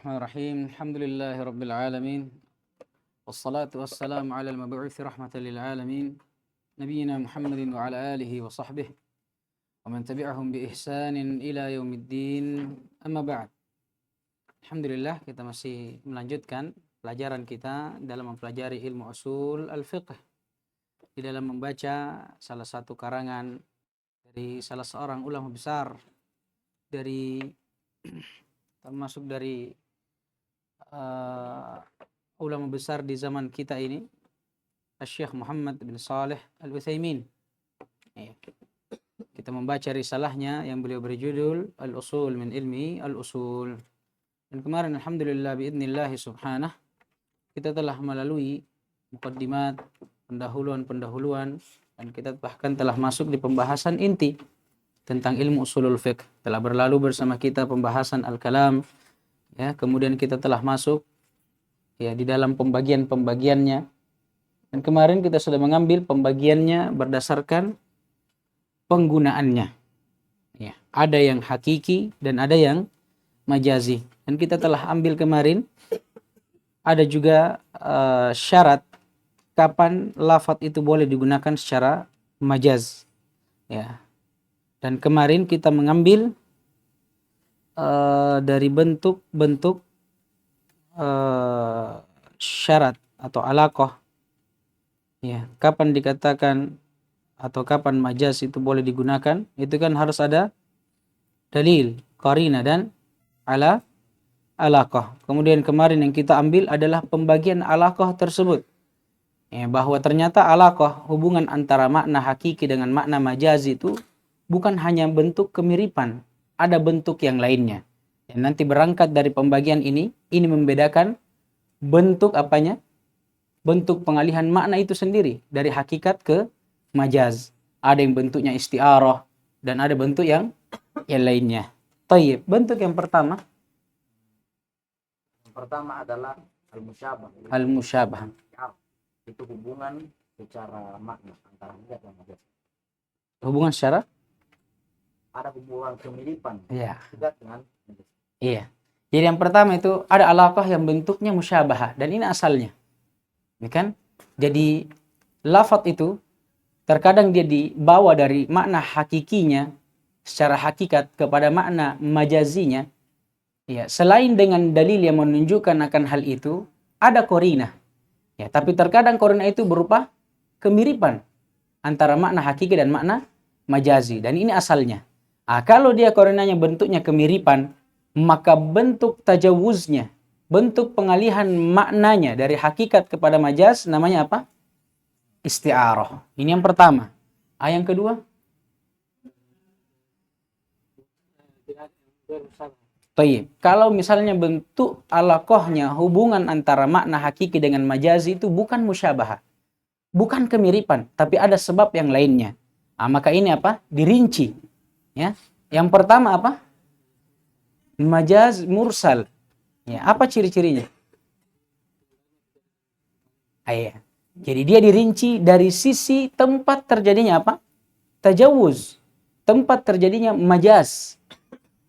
Bismillahirrahmanirrahim. Alhamdulillahi alamin. Wassalatu wassalamu ala al-mab'uts rahmatan lil alamin. Nabiyyina Muhammadin wa ala alihi wa sahbihi wa man tabi'ahum bi ihsanin ila yaumiddin. Amma ba'd. Alhamdulillah, kita masih melanjutkan pelajaran kita dalam mempelajari ilmu usul al-fiqh, di dalam membaca salah satu karangan dari salah seorang ulama besar dari termasuk dari ulama besar di zaman kita ini, Syekh Muhammad bin Shalih Al-Utsaimin. Kita membaca risalahnya yang beliau berjudul Al-Usul min Ilmi Al-Usul. Dan kemarin alhamdulillah biidznillah subhanah kita telah melalui mukaddimat, pendahuluan, dan kita bahkan telah masuk di pembahasan inti tentang ilmu usulul fiqh. Telah berlalu bersama kita pembahasan al-kalam, ya, kemudian kita telah masuk ya di dalam pembagian-pembagiannya. Dan kemarin kita sudah mengambil pembagiannya berdasarkan penggunaannya. Ya, ada yang hakiki dan ada yang majazi. Dan kita telah ambil kemarin ada juga syarat kapan lafadz itu boleh digunakan secara majaz. Ya. Dan kemarin kita mengambil dari bentuk-bentuk syarat atau alaqah, ya, kapan dikatakan atau kapan majaz itu boleh digunakan, itu kan harus ada dalil, qarina dan alaqah. Kemudian kemarin yang kita ambil adalah pembagian alaqah tersebut, ya, bahwa ternyata alaqah, hubungan antara makna hakiki dengan makna majazi itu bukan hanya bentuk kemiripan, ada bentuk yang lainnya. Dan nanti berangkat dari pembagian ini membedakan bentuk apanya? Bentuk pengalihan makna itu sendiri dari hakikat ke majaz. Ada yang bentuknya isti'arah dan ada bentuk yang lainnya. Tayyib, bentuk yang pertama. Yang pertama adalah al-musyabah. Al-musyabah. Itu hubungan secara makna antara majaz dan majaz. Hubungan secara? Ada hubungan kemiripan. Iya. Juga dengan majaz. Iya. Jadi yang pertama itu ada alaqah yang bentuknya musyabahah, dan ini asalnya. Ini kan? Jadi lafadz itu terkadang dia dibawa dari makna hakikinya secara hakikat kepada makna majazinya. Ya, selain dengan dalil yang menunjukkan akan hal itu, ada qarinah. Ya, tapi terkadang qarinah itu berupa kemiripan antara makna hakiki dan makna majazi, dan ini asalnya. Kalau dia qarinahnya bentuknya kemiripan, maka bentuk tajawuznya, bentuk pengalihan maknanya dari hakikat kepada majaz namanya apa? Isti'arah. Ini yang pertama. Yang kedua? Tayyib. Kalau misalnya bentuk alaqahnya, hubungan antara makna hakiki dengan majazi itu bukan musyabahah, bukan kemiripan, tapi ada sebab yang lainnya. Maka ini apa? Dirinci. Ya. Yang pertama apa? Majaz mursal. Ya, apa ciri-cirinya? Jadi dia dirinci dari sisi tempat terjadinya apa? Tajawuz. Tempat terjadinya majaz.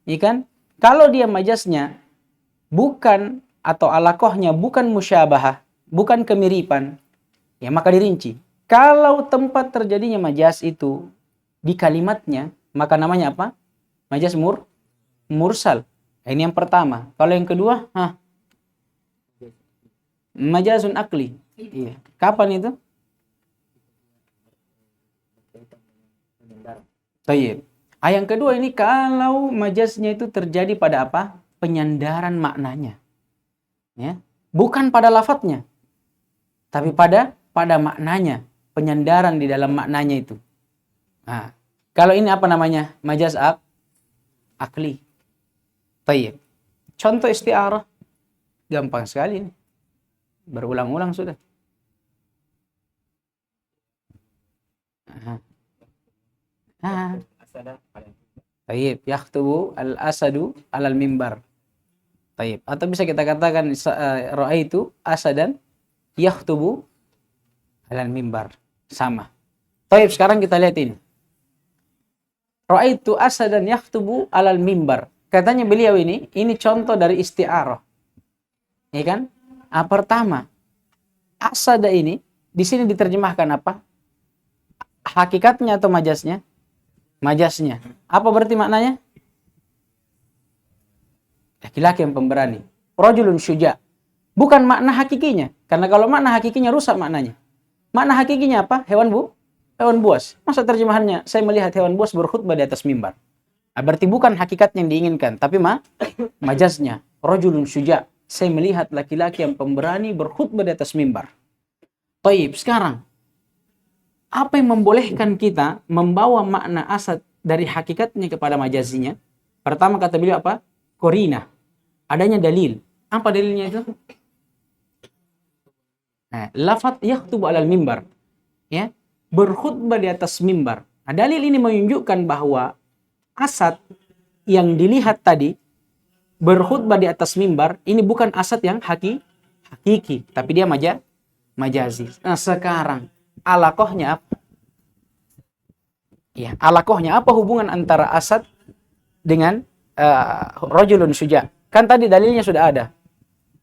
Ya kan? Kalau dia majaznya bukan atau alaqahnya bukan musyabahah, bukan kemiripan, ya maka dirinci. Kalau tempat terjadinya majaz itu di kalimatnya, maka namanya apa? Majaz mursal. Ini yang pertama. Kalau yang kedua, majazun akli. Iya. Kapan itu? Tayyib. Yang kedua ini kalau majaznya itu terjadi pada apa? Penyandaran maknanya. Ya. Bukan pada lafadznya, tapi pada maknanya, penyandaran di dalam maknanya itu. Kalau ini apa namanya? Majaz akli. Tayyib. Contoh isti'arah gampang sekali ini. Berulang-ulang sudah. Tayyib. Yakhtubu al-asadu alal mimbar. Tayyib. Atau bisa kita katakan ra'aitu asadan yakhtubu alal mimbar. Sama. Tayyib, sekarang kita lihat ini. Ra'aitu asadan yakhtubu alal mimbar. Katanya beliau ini contoh dari isti'arah. Ya kan? Pertama, asada ini di sini diterjemahkan apa? Hakikatnya atau majasnya? Majasnya. Apa berarti maknanya? Laki-laki yang pemberani. Rajulun syuja. Bukan makna hakikinya. Karena kalau makna hakikinya rusak maknanya. Makna hakikinya apa? Hewan buas. Masa terjemahannya? Saya melihat hewan buas berkhutbah di atas mimbar. Berarti bukan hakikat yang diinginkan. Tapi majaznya. Rajulun syuja. Saya melihat laki-laki yang pemberani berkhutbah di atas mimbar. Taib, sekarang. Apa yang membolehkan kita membawa makna asad dari hakikatnya kepada majazinya? Pertama kata beliau apa? Korina. Adanya dalil. Apa dalilnya itu? Lafat yakhtubu alal mimbar. Ya, berkhutbah di atas mimbar. Dalil ini menunjukkan bahwa asad yang dilihat tadi berkhutbah di atas mimbar ini bukan asad yang hakiki, tapi dia majazi. Nah, sekarang alakohnya apa? Ya, alakohnya apa hubungan antara asad dengan rajulun syuja? Kan tadi dalilnya sudah ada.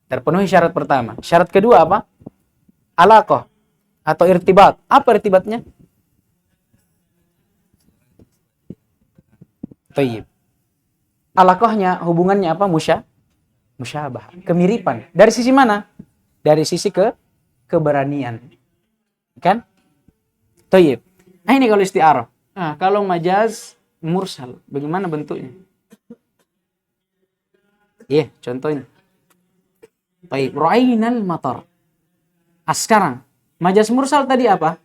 Terpenuhi syarat pertama. Syarat kedua apa? Alakoh atau irtibat. Apa irtibatnya? Tayyib. Alakohnya hubungannya apa? Musyabah. Kemiripan. Dari sisi mana? Dari sisi keberanian. Kan? Tayyib. Nah, ini kalau isti'arah. Nah, kalau majaz mursal, bagaimana bentuknya? Contohnya. Tayyib. Ra'ainal matar. Sekarang, majaz mursal tadi apa?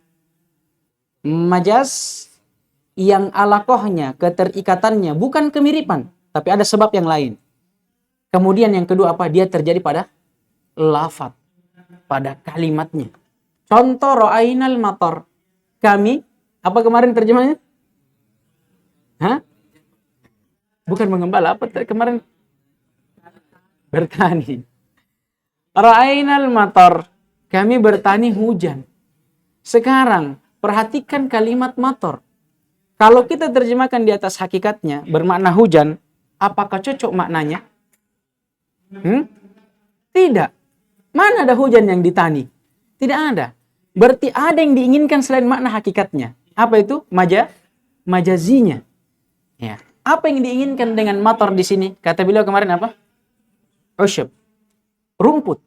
Majaz yang alakohnya, keterikatannya, bukan kemiripan, tapi ada sebab yang lain. Kemudian yang kedua apa? Dia terjadi pada lafaz, pada kalimatnya. Contoh ra'ainal matar. Kami, apa kemarin terjemahnya? Bukan mengembala, apa kemarin? Bertani. Ra'ainal matar. Kami bertani hujan. Sekarang, perhatikan kalimat matar. Kalau kita terjemahkan di atas hakikatnya, bermakna hujan, apakah cocok maknanya? Tidak. Mana ada hujan yang ditani? Tidak ada. Berarti ada yang diinginkan selain makna hakikatnya. Apa itu? Majazinya. Ya. Apa yang diinginkan dengan matar di sini? Kata beliau kemarin apa? Usyub. Rumput.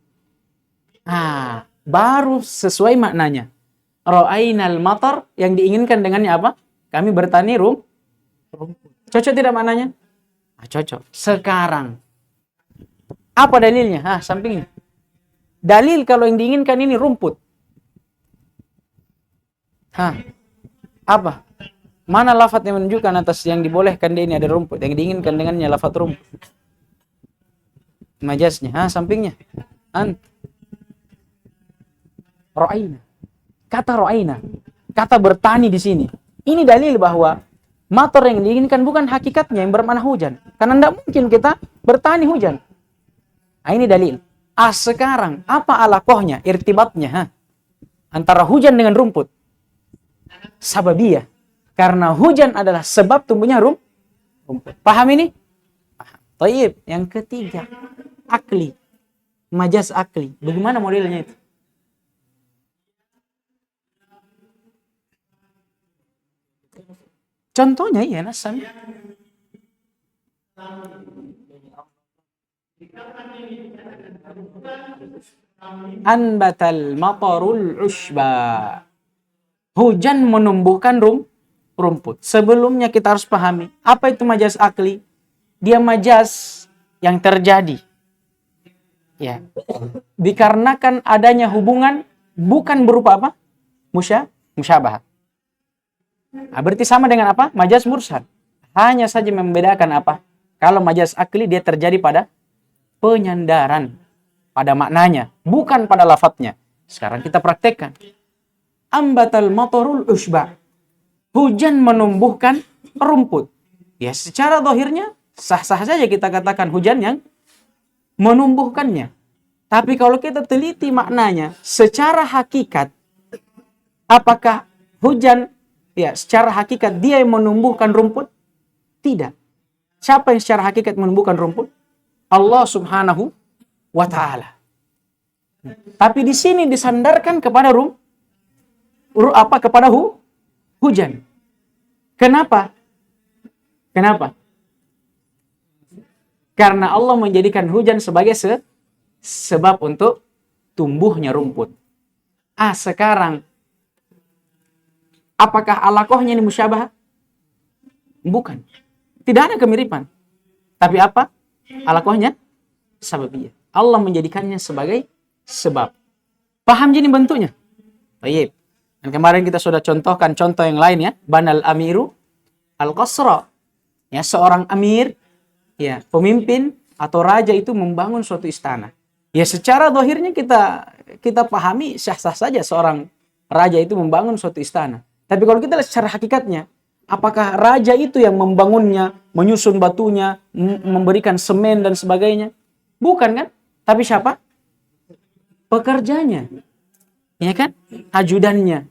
Baru sesuai maknanya. Ra'ainal matar, yang diinginkan dengannya apa? Kami bertani rumput. Cocok tidak maknanya? Cocok. Sekarang, apa dalilnya? Sampingnya. Dalil kalau yang diinginkan ini rumput. Apa? Mana lafaz yang menunjukkan atas yang dibolehkan dia ini ada rumput, yang diinginkan dengannya lafaz rumput? Majaznya. Sampingnya. Ra'aina. Kata ra'aina. Kata bertani di sini. Ini dalil bahwa matar yang diinginkan bukan hakikatnya yang bermakna hujan. Karena tidak mungkin kita bertani hujan. Ini dalil. Sekarang apa alakohnya, irtibatnya antara hujan dengan rumput? Sababiyah. Karena hujan adalah sebab tumbuhnya rumput. Paham ini? Paham. Tayyib. Yang ketiga, akli. Majaz akli. Bagaimana modelnya itu? Contohnya nasan. Anbatal matarul ushba. Hujan menumbuhkan rumput. Sebelumnya kita harus pahami, apa itu majaz akli? Dia majaz yang terjadi. Ya. Dikarenakan adanya hubungan bukan berupa apa? Musyabah. Berarti sama dengan apa? Majaz mursal. Hanya saja membedakan apa? Kalau majaz akli dia terjadi pada penyandaran, pada maknanya, bukan pada lafadznya. Sekarang kita praktekkan. Ambatal matarul ushba. Hujan menumbuhkan rumput. Ya, secara zahirnya sah-sah saja kita katakan hujan yang menumbuhkannya. Tapi kalau kita teliti maknanya secara hakikat, apakah hujan secara hakikat dia yang menumbuhkan rumput? Tidak. Siapa yang secara hakikat menumbuhkan rumput? Allah subhanahu wa ta'ala. Tapi di sini disandarkan kepada kepada hujan. Kenapa? Kenapa? Karena Allah menjadikan hujan sebagai sebab untuk tumbuhnya rumput. Sekarang apakah alakohnya ini musyabah? Bukan. Tidak ada kemiripan. Tapi apa? Alakohnya sababiyah. Allah menjadikannya sebagai sebab. Paham jadi bentuknya? Baik. Dan kemarin kita sudah contohkan contoh yang lain ya. Banal amiru al-qasra. Ya, seorang amir, ya, pemimpin atau raja itu membangun suatu istana. Ya, secara zahirnya kita pahami sah-sah saja seorang raja itu membangun suatu istana. Tapi kalau kita lihat secara hakikatnya, apakah raja itu yang membangunnya, menyusun batunya, memberikan semen dan sebagainya? Bukan kan? Tapi siapa? Pekerjanya. Ya kan? Ajudannya.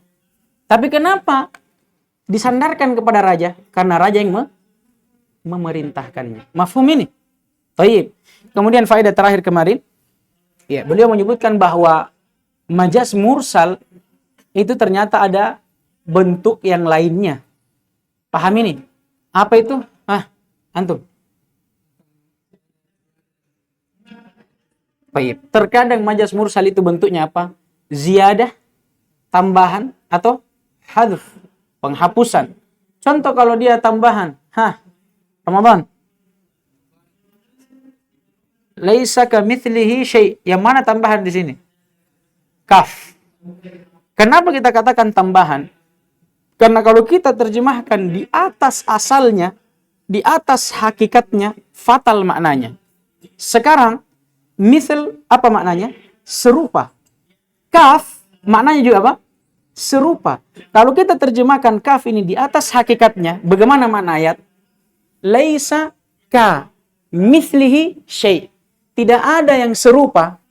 Tapi kenapa disandarkan kepada raja? Karena raja yang memerintahkannya. Mafhum ini? Baik. Kemudian faedah terakhir kemarin, ya, beliau menyebutkan bahwa majaz mursal itu ternyata ada bentuk yang lainnya. Paham ini? Apa itu? Antum. Baik. Terkadang majaz mursal itu bentuknya apa? Ziyadah, tambahan, atau hadf, penghapusan. Contoh kalau dia tambahan, Ramadan. Laisa kamitslihi syai'. Yang mana tambahan di sini? Kaf. Kenapa kita katakan tambahan? Karena kalau kita terjemahkan di atas asalnya, di atas hakikatnya, fatal maknanya. Sekarang, misal apa maknanya? Serupa. Kaf, maknanya juga apa? Serupa. Kalau kita terjemahkan kaf ini di atas hakikatnya, bagaimana makna ayat? Laisa ka mithlihi syai'. Tidak ada yang serupa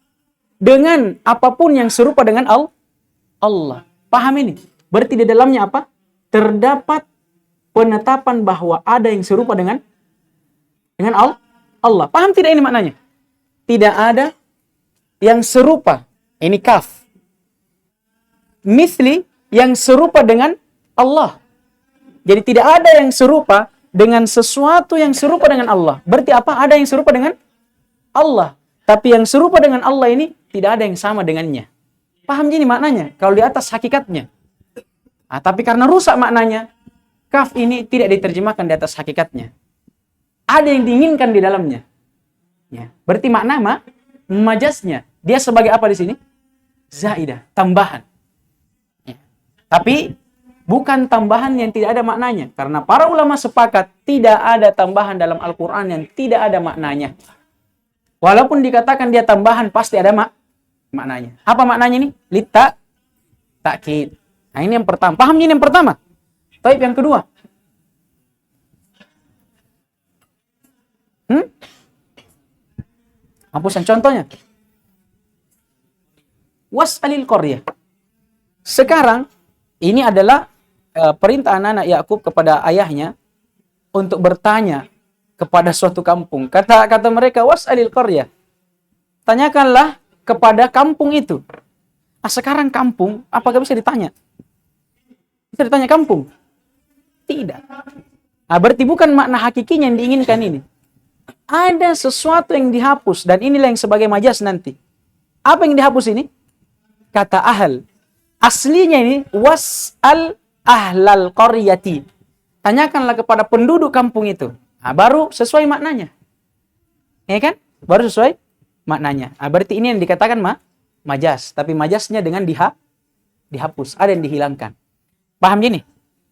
dengan apapun yang serupa dengan Allah. Paham ini? Berarti di dalamnya apa? Terdapat penetapan bahwa ada yang serupa dengan Allah. Paham tidak ini maknanya? Tidak ada yang serupa. Ini kaf. Mithli, yang serupa dengan Allah. Jadi tidak ada yang serupa dengan sesuatu yang serupa dengan Allah. Berarti apa? Ada yang serupa dengan Allah. Tapi yang serupa dengan Allah ini tidak ada yang sama dengannya. Paham gini maknanya? Kalau di atas hakikatnya. Tapi karena rusak maknanya, kaf ini tidak diterjemahkan di atas hakikatnya. Ada yang diinginkan di dalamnya. Ya. Berarti makna majaznya. Dia sebagai apa di sini? Zaidah, tambahan. Ya. Tapi bukan tambahan yang tidak ada maknanya. Karena para ulama sepakat tidak ada tambahan dalam Al-Quran yang tidak ada maknanya. Walaupun dikatakan dia tambahan, pasti ada maknanya. Apa maknanya ini? Takkid. Nah ini yang pertama. Paham ini yang pertama? Taib yang kedua. Hapusan contohnya. Was'alil qaryah. Sekarang, ini adalah perintah anak-anak Yakub kepada ayahnya untuk bertanya kepada suatu kampung. Kata mereka, was'alil qaryah. Tanyakanlah kepada kampung itu. Sekarang kampung, apakah bisa ditanya? Bisa ditanya kampung? Tidak. Berarti bukan makna hakikinya yang diinginkan ini. Ada sesuatu yang dihapus, dan inilah yang sebagai majaz nanti. Apa yang dihapus ini? Kata ahal. Aslinya ini, was'al ahlal qaryati. Tanyakanlah kepada penduduk kampung itu. Baru sesuai maknanya. Ya kan? Baru sesuai maknanya. Berarti ini yang dikatakan majaz. Tapi majaznya dengan dihapus. Ada yang dihilangkan. Paham gini?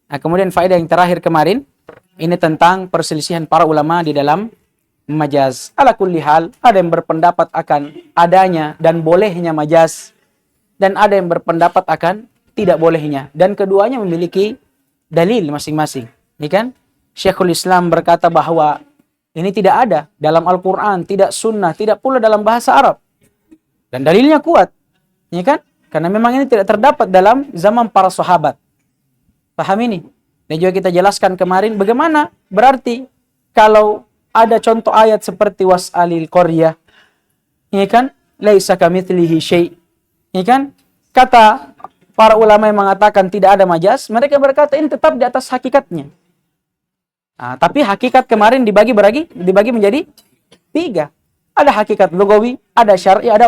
Kemudian faedah yang terakhir kemarin. Ini tentang perselisihan para ulama di dalam majaz. Ala kulli hal, ada yang berpendapat akan adanya dan bolehnya majaz. Dan ada yang berpendapat akan tidak bolehnya. Dan keduanya memiliki dalil masing-masing. Ya kan? Syekhul Islam berkata bahwa ini tidak ada dalam Al-Quran, tidak sunnah, tidak pula dalam bahasa Arab. Dan dalilnya kuat. Ya kan? Karena memang ini tidak terdapat dalam zaman para sahabat. Paham ini? Dan juga kita jelaskan kemarin bagaimana berarti kalau ada contoh ayat seperti was'alil qaryah. Ya kan? Laisa kamitslihi syai'. Ya kan? Kata para ulama yang mengatakan tidak ada majaz, mereka berkata ini tetap di atas hakikatnya. Nah, tapi hakikat kemarin dibagi menjadi 3. Ada hakikat lugawi, ada syar'i, ada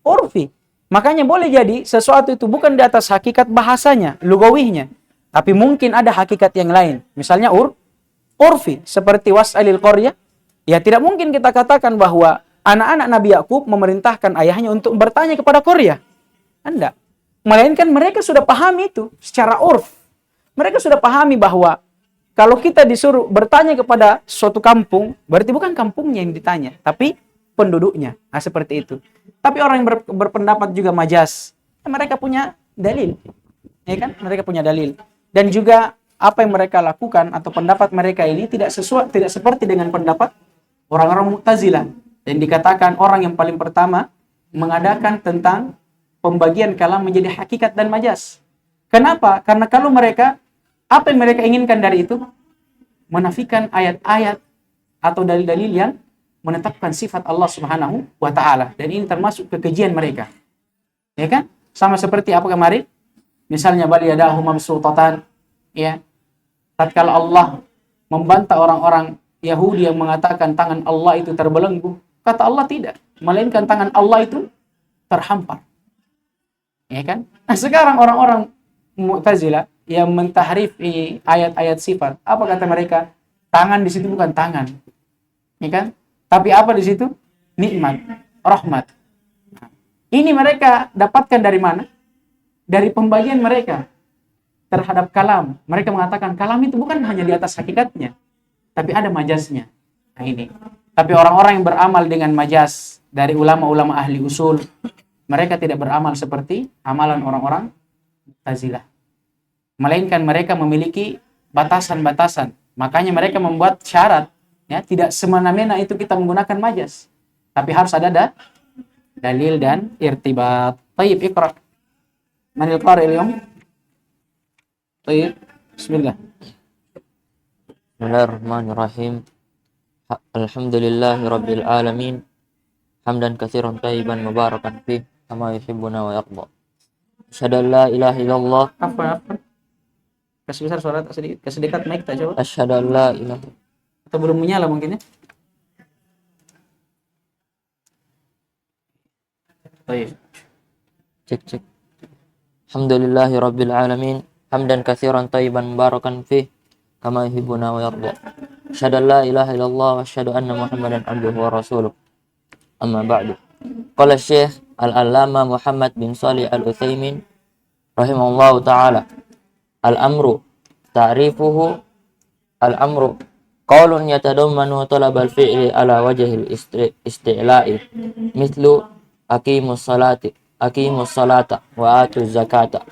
urfi. Makanya boleh jadi sesuatu itu bukan di atas hakikat bahasanya, lugawinya, tapi mungkin ada hakikat yang lain. Misalnya urfi, seperti was'alil qaryah. Ya tidak mungkin kita katakan bahwa anak-anak Nabi Yakub memerintahkan ayahnya untuk bertanya kepada Korea. Anda. Melainkan mereka sudah pahami itu secara urf. Mereka sudah pahami bahwa kalau kita disuruh bertanya kepada suatu kampung, berarti bukan kampungnya yang ditanya, tapi penduduknya. Nah, seperti itu. Tapi orang yang berpendapat juga majas, mereka punya dalil. Ya kan? Mereka punya dalil. Dan juga apa yang mereka lakukan atau pendapat mereka ini tidak seperti dengan pendapat orang-orang Mu'tazilah. Dan dikatakan orang yang paling pertama mengadakan tentang pembagian kalam menjadi hakikat dan majas. Kenapa? Karena kalau mereka, apa yang mereka inginkan dari itu? Menafikan ayat-ayat atau dalil-dalil yang menetapkan sifat Allah Subhanahu wa Ta'ala. Dan ini termasuk kekejian mereka. Ya kan? Sama seperti apa kemarin? Misalnya bal yadahu mabsutatan, ya. Tatkala Allah membantah orang-orang Yahudi yang mengatakan tangan Allah itu terbelenggu, kata Allah tidak, melainkan tangan Allah itu terhampar. Ya kan? Nah, sekarang orang-orang Mu'tazilah yang mentahrif ayat-ayat sifat, apa kata mereka? Tangan di situ bukan tangan. Ya kan? Tapi apa di situ? Nikmat, rahmat. Nah, ini mereka dapatkan dari mana? Dari pembagian mereka terhadap kalam. Mereka mengatakan kalam itu bukan hanya di atas hakikatnya, tapi ada majaznya. Nah, ini. Tapi orang-orang yang beramal dengan majaz dari ulama-ulama ahli usul, mereka tidak beramal seperti amalan orang-orang Mu'tazilah. Melainkan mereka memiliki batasan-batasan. Makanya mereka membuat syarat, ya, tidak semena-mena itu kita menggunakan majaz. Tapi harus ada dalil dan irtibat. Tayyib, iqra. Manil qari al-yawm? Tayyib. Bismillah. Bismillahirrahmanirrahim. Alhamdulillahi rabbil alamin. Hamdan katsiran thayyiban mubarakan fih kama yuhibbuna wa yarda. Asyhadu an la ilaha illallah. Apa? Kasih besar suara tak sedikit. Kasih dekat mic tak coba. Asyhadu an la ilaha. Atau belum menyala mungkin ya. Baik. Cek. Alhamdulillahi rabbil alamin. Hamdan katsiran thayyiban mubarakan fih kama yuhibbuna wa yarda. Asyhadu an la ilaha illallah wa asyhadu anna Muhammadan abduhu wa rasuluh. Amma ba'du. Qala Syekh Al-Allama Muhammad bin Shalih Al-Utsaimin rahimahullahu taala. Al-amru ta'rifuhu al-amru qaulun yatadammanu talab al-fi'li ala wajhil isti'la'i mithlu aqimus salata wa atuz zakata.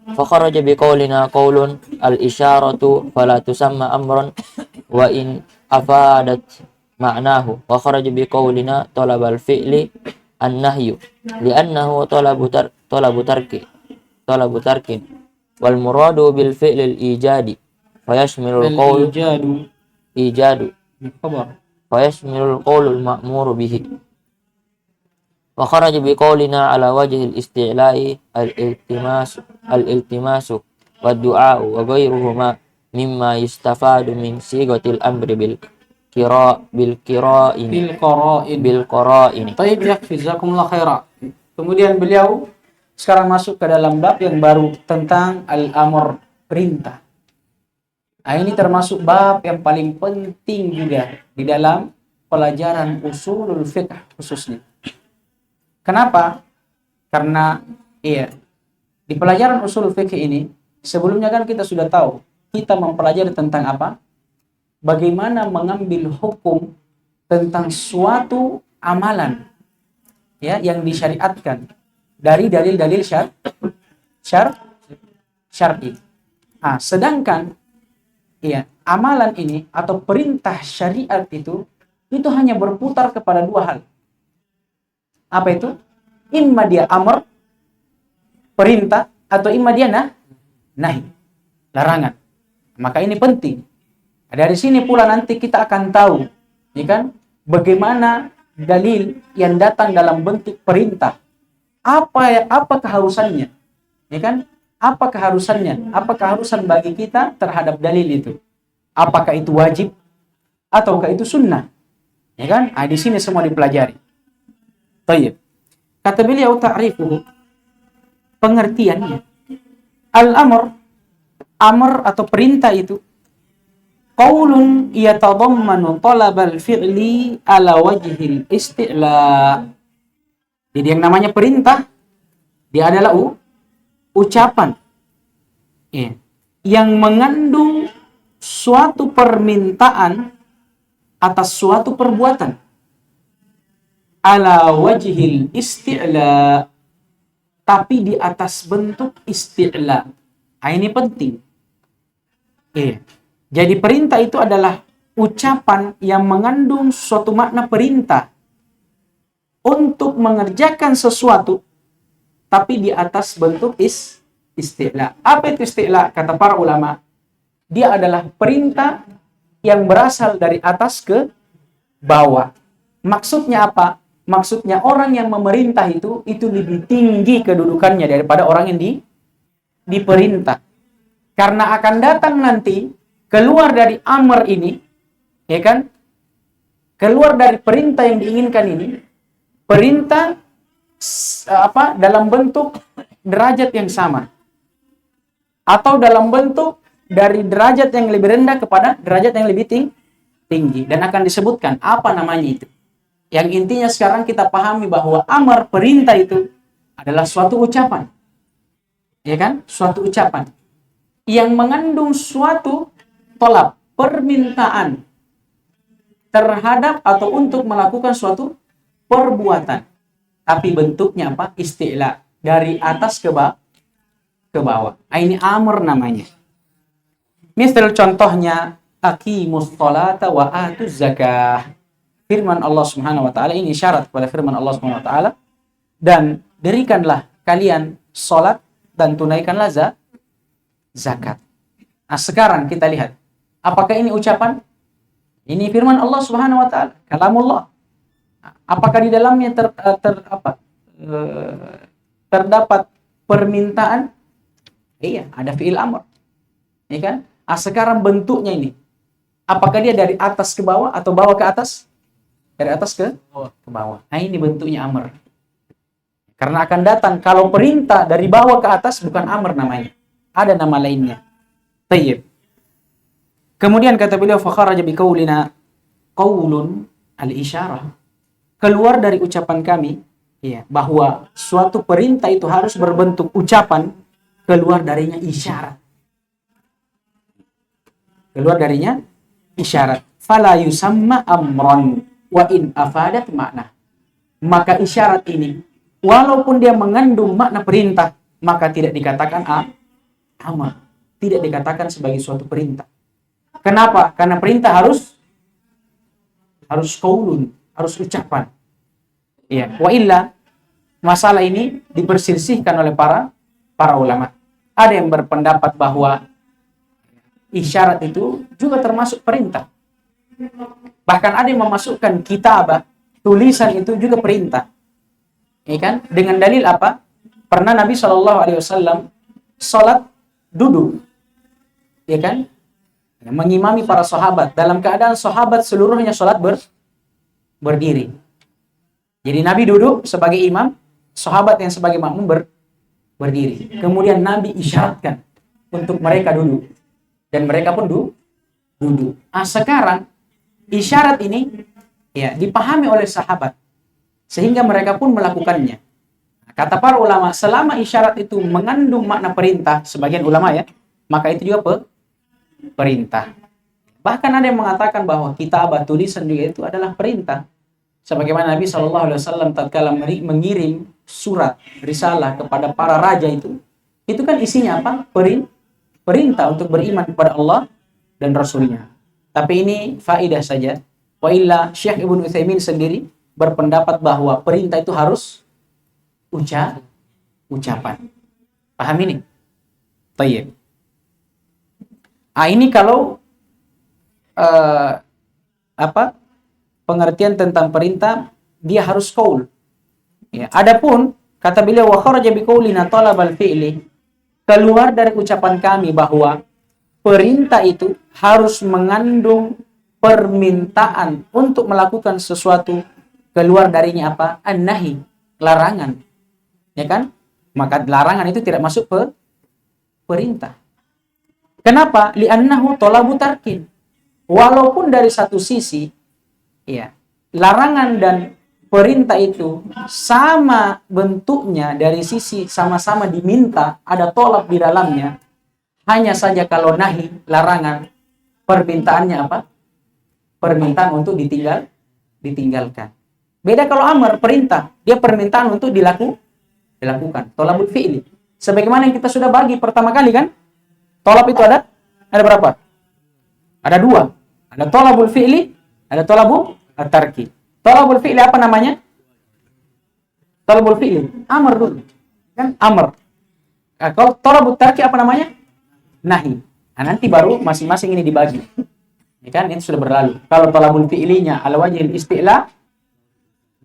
Fa kharaja bi qaulina qaulun al-isyaratu fala tusamma amran wa in afadat ma'nahu wa kharaja bi qaulina talab al-fi'li an-nahyu li'annahu talabu tarkin wal muradu bil fi'li al-ijadi fayashmilu al-qawl ijadu fayashmilu al-qawl al-ma'muru bihi wa kharaja bi qaulina ala wajhi al-isti'la'i al-iltimasu wad-du'a wa ghayruhuma mimma yustafadu min sigatil amri bil qara'in. Baik, ya, jazakumullah khaira. Kemudian beliau sekarang masuk ke dalam bab yang baru tentang al-amr, perintah. Nah, ini termasuk bab yang paling penting juga di dalam pelajaran usulul fiqh khususnya. Kenapa? Karena di pelajaran usulul fiqh ini sebelumnya kan kita sudah tahu, kita mempelajari tentang apa? Bagaimana mengambil hukum tentang suatu amalan, ya, yang disyariatkan dari dalil-dalil syar'i. Nah, sedangkan amalan ini atau perintah syariat itu hanya berputar kepada dua hal. Apa itu? Imma dia amr, perintah, atau imma dia nahi, larangan. Maka ini penting. Dari sini pula nanti kita akan tahu, ya kan, bagaimana dalil yang datang dalam bentuk perintah apa keharusannya? Ya kan? Apa keharusannya? Apa keharusan bagi kita terhadap dalil itu? Apakah itu wajib ataukah itu sunnah? Ya kan? Di sini semua dipelajari. Baik. Kata beliau ta'rifuhu, pengertiannya. Al-amr, amr atau perintah itu qaulun yatadammanu talabal fi'li ala wajhil isti'la. Jadi yang namanya perintah dia adalah ucapan yang mengandung suatu permintaan atas suatu perbuatan ala wajhil isti'la, tapi di atas bentuk isti'la. Ini penting. Jadi perintah itu adalah ucapan yang mengandung suatu makna perintah untuk mengerjakan sesuatu, tapi di atas bentuk isti'la. Apa itu isti'la? Kata para ulama, dia adalah perintah yang berasal dari atas ke bawah. Maksudnya apa? Maksudnya orang yang memerintah itu lebih tinggi kedudukannya daripada orang yang diperintah. Karena akan datang nanti keluar dari amr ini, ya kan? Keluar dari perintah yang diinginkan ini, perintah dalam bentuk derajat yang sama, atau dalam bentuk dari derajat yang lebih rendah kepada derajat yang lebih tinggi, dan akan disebutkan apa namanya itu. Yang intinya sekarang kita pahami bahwa amar perintah itu adalah suatu ucapan, ya kan? Suatu ucapan yang mengandung suatu tolak, permintaan terhadap atau untuk melakukan suatu perbuatan, tapi bentuknya apa? Isti'la, dari atas ke bawah. Ini amr namanya. Misal contohnya aqimus sholata wa atuz zakah. Firman Allah Subhanahu wa taala ini syarat kepada firman Allah Subhanahu wa taala, dan dirikanlah kalian salat dan tunaikanlah zakat. Nah, sekarang kita lihat, apakah ini ucapan? Ini firman Allah Subhanahu wa taala, kalamullah. Apakah di dalamnya terdapat permintaan? Iya, ada fi'il amr. Ya kan? Sekarang bentuknya ini, apakah dia dari atas ke bawah atau bawah ke atas? Dari atas ke bawah. Nah, ini bentuknya amr. Karena akan datang kalau perintah dari bawah ke atas bukan amr namanya. Ada nama lainnya. Tayyib. Kemudian kata beliau fa kharaja bi qaulina qaulun al-isyarah. Keluar dari ucapan kami, ya, bahwa suatu perintah itu harus berbentuk ucapan, keluar darinya isyarat. Keluar darinya isyarat. Fala yusamma amran wa in afadat makna. Maka isyarat ini walaupun dia mengandung makna perintah, maka tidak dikatakan amar, tidak dikatakan sebagai suatu perintah. Kenapa? Karena perintah harus qaulun, harus ucapan. Ya, wa illa, masalah ini diperselisihkan oleh para ulama. Ada yang berpendapat bahwa isyarat itu juga termasuk perintah. Bahkan ada yang memasukkan kitabah, tulisan itu juga perintah. Ya kan? Dengan dalil apa? Pernah Nabi SAW salat duduk. Ya kan? Mengimami para sahabat dalam keadaan sahabat seluruhnya salat berdiri. Jadi Nabi duduk sebagai imam, sahabat yang sebagai makmum berdiri. Kemudian Nabi isyaratkan untuk mereka duduk, dan mereka pun duduk. Sekarang isyarat ini ya dipahami oleh sahabat sehingga mereka pun melakukannya. Kata para ulama, selama isyarat itu mengandung makna perintah, sebagian ulama ya, maka itu juga perintah. Bahkan ada yang mengatakan bahwa kitabah, tulisan juga itu adalah perintah. Sebagaimana Nabi SAW tatkala mengirim surat risalah kepada para raja itu kan isinya apa? Perintah untuk beriman kepada Allah dan Rasulnya. Tapi ini faedah saja. Wa illa Syekh Ibnu Utsaimin sendiri berpendapat bahwa perintah itu harus ucapan. Paham ini? Baik. Ini kalau pengertian tentang perintah, dia harus qaul. Ya, adapun Kata beliau, wa kharaja biqaulina talabal fi'li, keluar dari ucapan kami bahwa perintah itu harus mengandung permintaan untuk melakukan sesuatu, keluar darinya apa? An-nahi, larangan. Ya kan? Maka larangan itu tidak masuk perintah. Kenapa? Li'annahu talabu tarkin. Walaupun dari satu sisi, ya, larangan dan perintah itu sama bentuknya, dari sisi sama-sama diminta, ada tolak di dalamnya. Hanya saja kalau nahi, larangan, permintaannya apa? Permintaan untuk ditinggalkan. Beda kalau amar, perintah, dia permintaan untuk dilakukan. Tolabul fi'li. Sebagaimana yang kita sudah bagi pertama kali kan? Tolab itu ada berapa? Ada 2. Ada tolabul fi'li, ada tolabul at-tarki. Tolabul fi'li apa namanya? Tolabul fi'li, amar dulu. Kan amar. Nah, kalau tolabul tarki apa namanya? Nahi. Nah, nanti baru masing-masing ini dibagi. Ya kan? Itu sudah berlalu. Kalau tolabul fi'linya ala wajhil isti'la,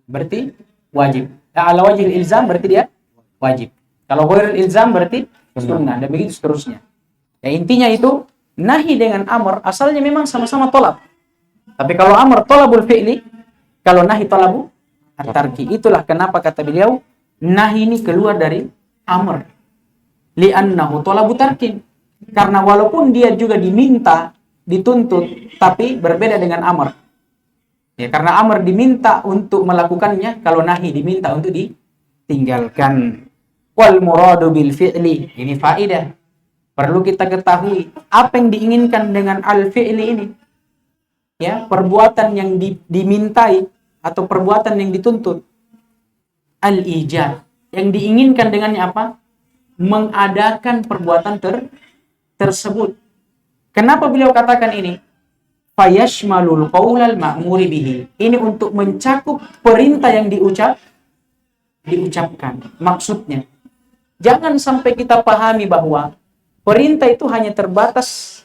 berarti wajib. Ala wajhil ilzam berarti dia wajib. Kalau ghairul ilzam berarti sunnah, dan begitu seterusnya. Ya, intinya itu nahi dengan amr asalnya memang sama-sama tolab. Tapi kalau amr tolabul fi'li, kalau nahi tolabu at-tarki. Itulah kenapa kata beliau nahi ini keluar dari amr. Li'annahu tolabu tarkin. Karena walaupun dia juga diminta, dituntut, tapi berbeda dengan amr. Ya, karena amr diminta untuk melakukannya, kalau nahi diminta untuk ditinggalkan. Wal muradu bil fi'li, ini faedah. Perlu kita ketahui apa yang diinginkan dengan al-fi'li ini. Ya, perbuatan yang dimintai atau perbuatan yang dituntut. Al-ijab. Yang diinginkan dengannya apa? Mengadakan perbuatan tersebut. Kenapa beliau katakan ini? Fayashmalul qaulal ma'muri bihi. Ini untuk mencakup perintah yang diucapkan. Maksudnya, jangan sampai kita pahami bahwa perintah itu hanya terbatas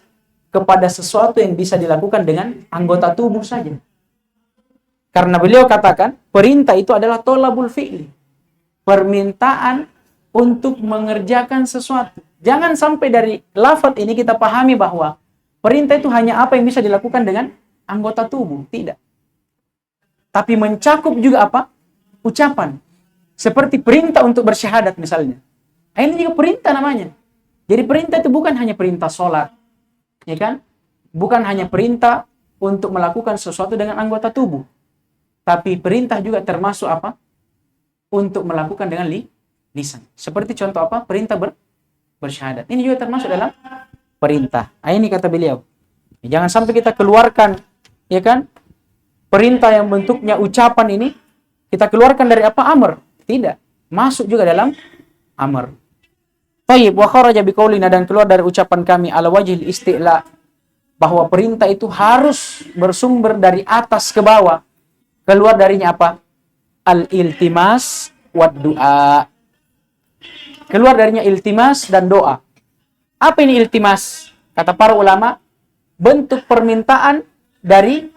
kepada sesuatu yang bisa dilakukan dengan anggota tubuh saja. Karena beliau katakan, perintah itu adalah tolabul fi'li. Permintaan untuk mengerjakan sesuatu. Jangan sampai dari lafaz ini kita pahami bahwa perintah itu hanya apa yang bisa dilakukan dengan anggota tubuh. Tidak. Tapi mencakup juga apa? Ucapan. Seperti perintah untuk bersyahadat misalnya. Ini juga perintah namanya. Jadi perintah itu bukan hanya perintah sholat. Ya kan? Bukan hanya perintah untuk melakukan sesuatu dengan anggota tubuh. Tapi perintah juga termasuk apa? Untuk melakukan dengan lisan. Seperti contoh apa? Perintah bersyahadat. Ini juga termasuk dalam perintah. Ini kata beliau. Jangan sampai kita keluarkan, ya kan? Perintah yang bentuknya ucapan ini, kita keluarkan dari apa? Amr. Tidak. Masuk juga dalam amr. Tayyib wa kharaja biqaulina, dan keluar dari ucapan kami ala wajhil isti'la, bahwa perintah itu harus bersumber dari atas ke bawah. Keluar darinya apa? Al-iltimas wad du'a. Keluar darinya iltimas dan doa. Apa ini iltimas? Kata para ulama, bentuk permintaan dari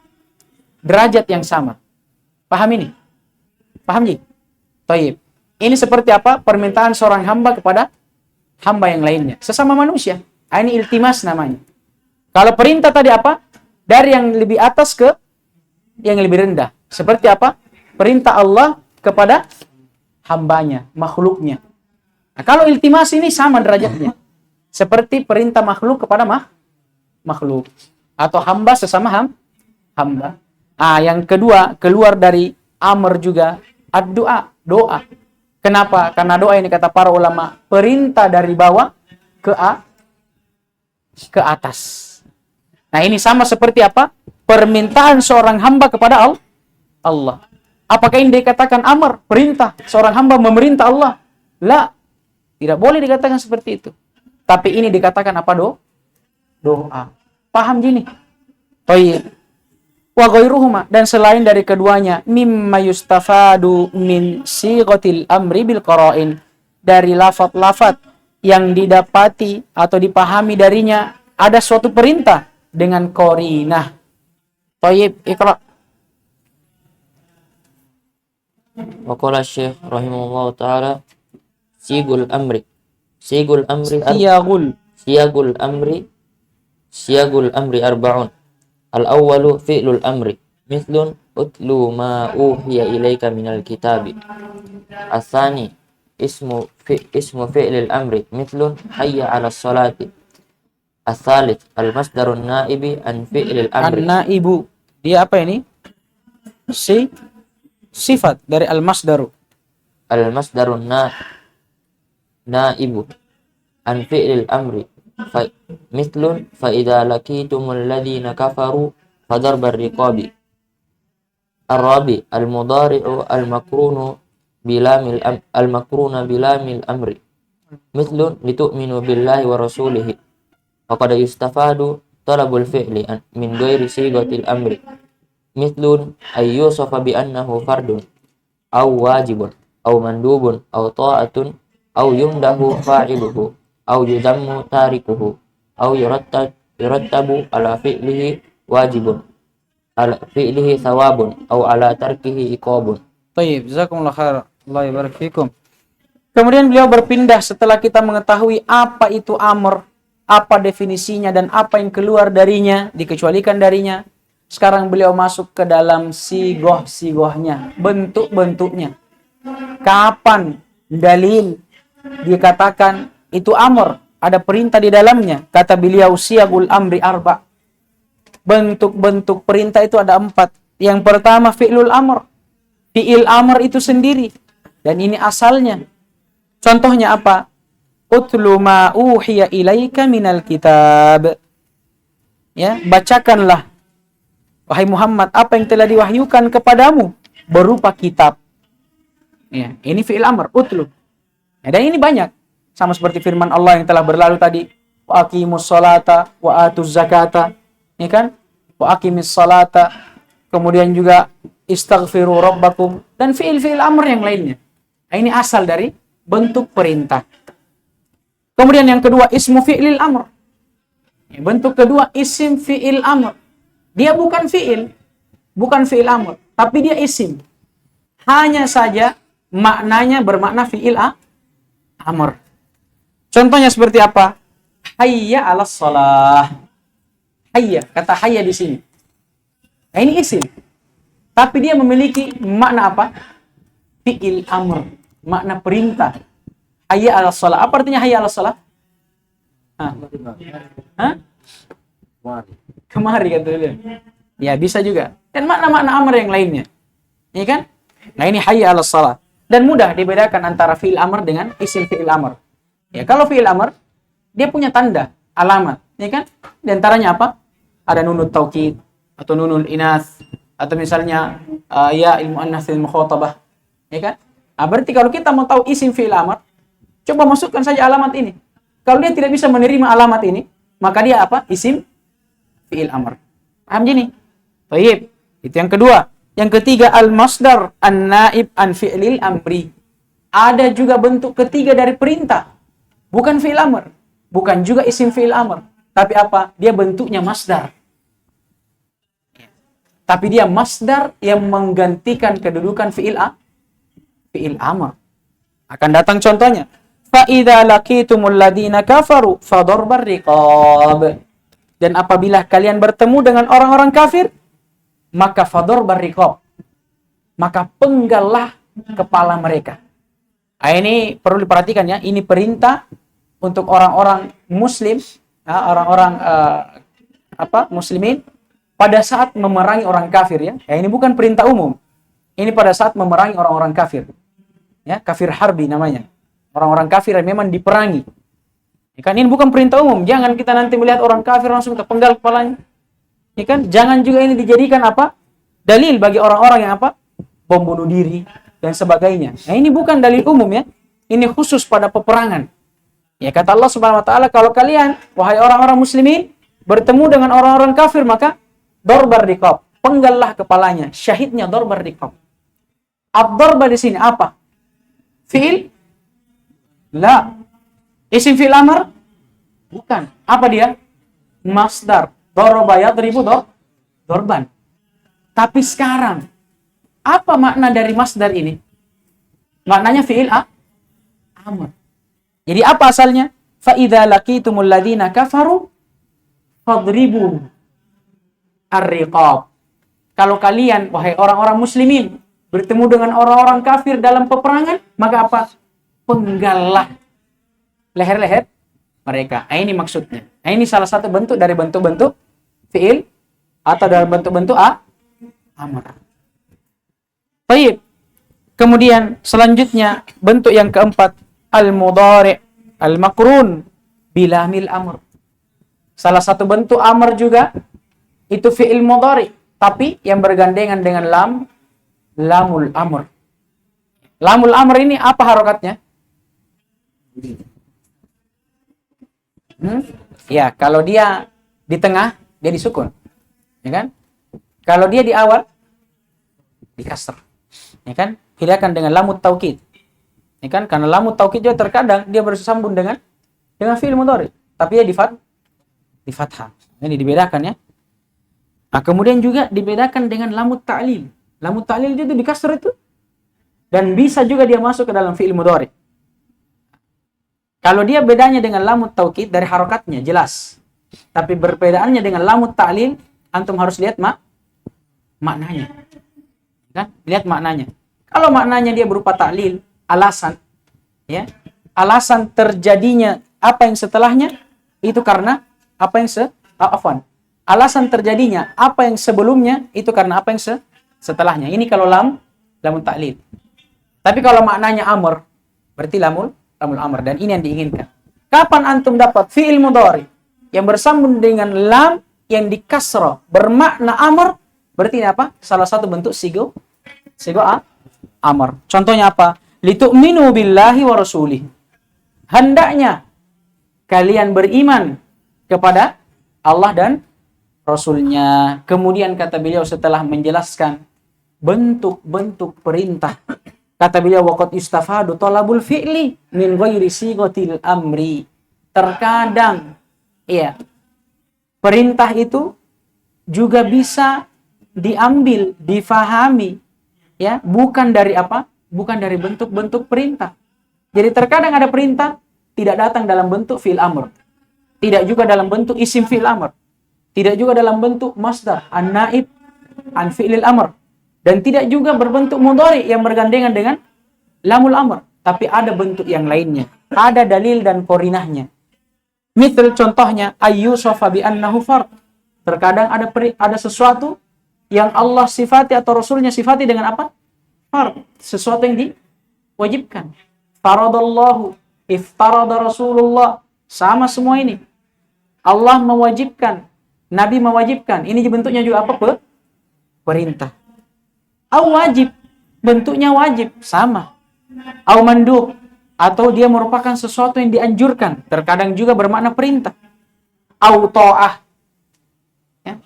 derajat yang sama. Paham ini? Paham Ji? Tayyib. Ini seperti apa? Permintaan seorang hamba kepada hamba yang lainnya. Sesama manusia. Ini iltimas namanya. Kalau perintah tadi apa? Dari yang lebih atas ke yang lebih rendah. Seperti apa? Perintah Allah kepada hambanya, makhluknya. Nah, kalau iltimas ini sama derajatnya. Seperti perintah makhluk kepada makhluk. Atau hamba sesama hamba. Yang kedua, keluar dari amr juga ad-du'a, doa. Kenapa? Karena doa ini kata para ulama, perintah dari bawah ke atas. Nah, ini sama seperti apa? Permintaan seorang hamba kepada Allah. Apakah ini dikatakan amr, perintah seorang hamba memerintah Allah? La. Tidak boleh dikatakan seperti itu. Tapi ini dikatakan apa? Doa. Paham gini? Tayyib. Wa ghairuhuma, dan selain dari keduanya, mimma yustafadu min sighatil amri bil qara'in, dari lafaz-lafaz yang didapati atau dipahami darinya ada suatu perintah dengan qarinah. Tayyib, iqra. Wa qala Syekh rahimahullah taala sigul amri. Sigul amri Siyagul. siyagul amri arba'un. Al-awwalu fi'lul amri. Mithlun utlu ma uhiya ilaika minal kitabi. Asani ismu fi'lil amri. Mithlun hayya 'alas salati. As-salits al-masdarun naibi an fi'lil amri. An-naibu. Dia apa ini? Sifat dari al-masdaru. Al-masdarun naibu an fi'lil amri. Mithlun fa idza laqitumul ladzina kafaru fadarbar riqabi. Ar-rabi al-mudhari'u al-makrunu bilamil amri. Mithlun litu'minu billahi wa rasulihi. Faqad yustafadu talabul fi'li min ghairi sigatil amri. Mithlun ay yusafa bi annahu fardun aw wajibun aw mandubun aw ta'atun aw yumdahu fa'iluhu aw yudammu tarikuhu aw yurattabu ala fi'lihi wajibun ala fi'lihi thawabun aw ala tarkihi iqabun. Baik, jazakumullah khair. Allah yabarak fikum. Kemudian beliau berpindah setelah kita mengetahui apa itu amr, apa definisinya dan apa yang keluar darinya, dikecualikan darinya. Sekarang beliau masuk ke dalam sigoh-sigohnya, bentuk-bentuknya. Kapan dalil dikatakan itu amr, ada perintah di dalamnya. Kata beliau siyagul amri arba. Bentuk-bentuk perintah itu ada 4. Yang pertama fi'lul amr. Fi'il amr itu sendiri. Dan ini asalnya. Contohnya apa? Utlu ma uhiya ilaika minal kitab. Ya, bacakanlah wahai Muhammad apa yang telah diwahyukan kepadamu berupa kitab. Ya, ini fi'il amr, utlu. Ya, dan ini banyak. Sama seperti firman Allah yang telah berlalu tadi, wa aqimus salata wa atuz zakata. Ya kan? Wa aqimis salata. Kemudian juga istaghfiru rabbakum dan fi'il amr yang lainnya. Nah, ini asal dari bentuk perintah. Kemudian yang kedua ismu fi'lil amr. Ya, bentuk kedua isim fi'il amr. Dia bukan fi'il amr, tapi dia isim. Hanya saja maknanya bermakna fi'il amr. Contohnya seperti apa? Hayya 'alas shalah. Hayya, kata hayya di sini. Nah, ini isim. Tapi dia memiliki makna apa? Fi'il amr, makna perintah. Hayya 'alas shalah. Apa artinya hayya 'alas shalah? Hah? Kemari kata dia. Ya, bisa juga. Dan makna-makna amr yang lainnya. Iya kan? Nah, ini hayya 'alas shalah. Dan mudah dibedakan antara fi'il amr dengan isim fi'il amr. Ya, kalau fi'il amr dia punya tanda, alamat, ya kan? Di antaranya apa? Ada nunut taukid atau nunul inas atau misalnya ya ilmu an-nasil mukhatabah, ya kan? Nah, berarti kalau kita mau tahu isim fi'il amr, coba masukkan saja alamat ini. Kalau dia tidak bisa menerima alamat ini, maka dia apa? Isim fi'il amr. Paham gini? Baik. Itu yang kedua. Yang ketiga al-masdar an-naib an fi'lil amri. Ada juga bentuk ketiga dari perintah. Bukan fi'il amr, bukan juga isim fi'il amr, tapi apa? Dia bentuknya masdar. Tapi dia masdar yang menggantikan kedudukan fi'il amr. Akan datang contohnya. Fa idza laqitumul ladzina kafaru fadharbar riqab. Dan apabila kalian bertemu dengan orang-orang kafir, maka fadharbar riqab. Maka penggallah kepala mereka. Nah, ini perlu diperhatikan ya, ini perintah untuk orang-orang muslim, ya, orang-orang muslimin pada saat memerangi orang kafir ya. Ya, ini bukan perintah umum. Ini pada saat memerangi orang-orang kafir. Ya, kafir harbi namanya. Orang-orang kafir yang memang diperangi. Ya kan, ini bukan perintah umum. Jangan kita nanti melihat orang kafir langsung kita penggal kepalanya. Ya kan? Jangan juga ini dijadikan apa? Dalil bagi orang-orang yang apa? Bom bunuh diri dan sebagainya. Nah, ini bukan dalil umum ya. Ini khusus pada peperangan. Ya, kata Allah Subhanahu wa taala, kalau kalian wahai orang-orang muslimin bertemu dengan orang-orang kafir, maka darbar riqab, penggallah kepalanya. Syahidnya darbar riqab. Ad-darba di sini apa? Fi'il? La. Isim fi'il amr? Bukan. Apa dia? Masdar. Daraba yadribu darban. Tapi sekarang Apa makna dari masdar ini? Maknanya fi'il amr. Jadi apa asalnya? Fa idza laqitumul ladzina kafaru fadribu ar-riqab. Kalau kalian, wahai orang-orang muslimin, bertemu dengan orang-orang kafir dalam peperangan, maka apa? Penggallah leher-leher mereka. Ini maksudnya. Ini salah satu bentuk dari bentuk-bentuk fi'il atau dalam bentuk-bentuk amr. Baik. Kemudian selanjutnya bentuk yang keempat, al-mudhari' al-makrun bilamil amr. Salah satu bentuk amr juga itu fi'il mudhari', tapi yang bergandengan dengan lamul amr. Lamul amr ini apa harokatnya? Ya, kalau dia di tengah, dia disukun. Ya kan? Kalau dia di awal, di kasr. Ya kan? Hilangkan dengan lamut taukid. Ya kan? Karena lamut taukid juga terkadang dia bersambung dengan fi'il mudhari', tapi dia di fathah. Ini dibedakan ya. Nah, kemudian juga dibedakan dengan lamut ta'lil. Lamut ta'lil itu di kasr itu. Dan bisa juga dia masuk ke dalam fi'il mudhari'. Kalau dia bedanya dengan lamut taukid dari harokatnya jelas. Tapi perbedaannya dengan lamut ta'lil, antum harus lihat maknanya. Kan? Lihat maknanya. Kalau maknanya dia berupa ta'lil, alasan, ya. Alasan terjadinya apa yang setelahnya itu karena apa yang alasan terjadinya apa yang sebelumnya itu karena apa yang setelahnya. Ini kalau lamut ta'lil. Tapi kalau maknanya amr, berarti lamul amr, dan ini yang diinginkan. Kapan antum dapat fi'il mudhari yang bersambung dengan lam yang di kasrah bermakna amr, berarti ini apa? Salah satu bentuk sigo amr. Contohnya apa? Litu'minu billahi wa rasulih. Hendaknya kalian beriman kepada Allah dan Rasulnya. Kemudian kata beliau setelah menjelaskan bentuk-bentuk perintah, kata beliau, waqad istafadu talabul fi'li min ghairi sighatil amri. Terkadang ya, perintah itu juga bisa diambil, difahami ya, bukan dari apa? Bukan dari bentuk-bentuk perintah. Jadi terkadang ada perintah tidak datang dalam bentuk fi'il amr. Tidak juga dalam bentuk isim fi'il amr. Tidak juga dalam bentuk masdar, an-naib, an fi'lil amr. Dan tidak juga berbentuk mudhari yang bergandengan dengan lamul amr. Tapi ada bentuk yang lainnya. Ada dalil dan korinahnya. Misal contohnya, ayyusofa bi annahu fard. Terkadang ada sesuatu yang Allah sifati atau Rasulnya sifati dengan apa? Fard. Sesuatu yang diwajibkan. Faradallahu, iftarada Rasulullah. Sama semua ini. Allah mewajibkan. Nabi mewajibkan. Ini bentuknya juga apa? Perintah. Au wajib, bentuknya wajib, sama. Au mandub, atau dia merupakan sesuatu yang dianjurkan, terkadang juga bermakna perintah. Au ta'ah, ya.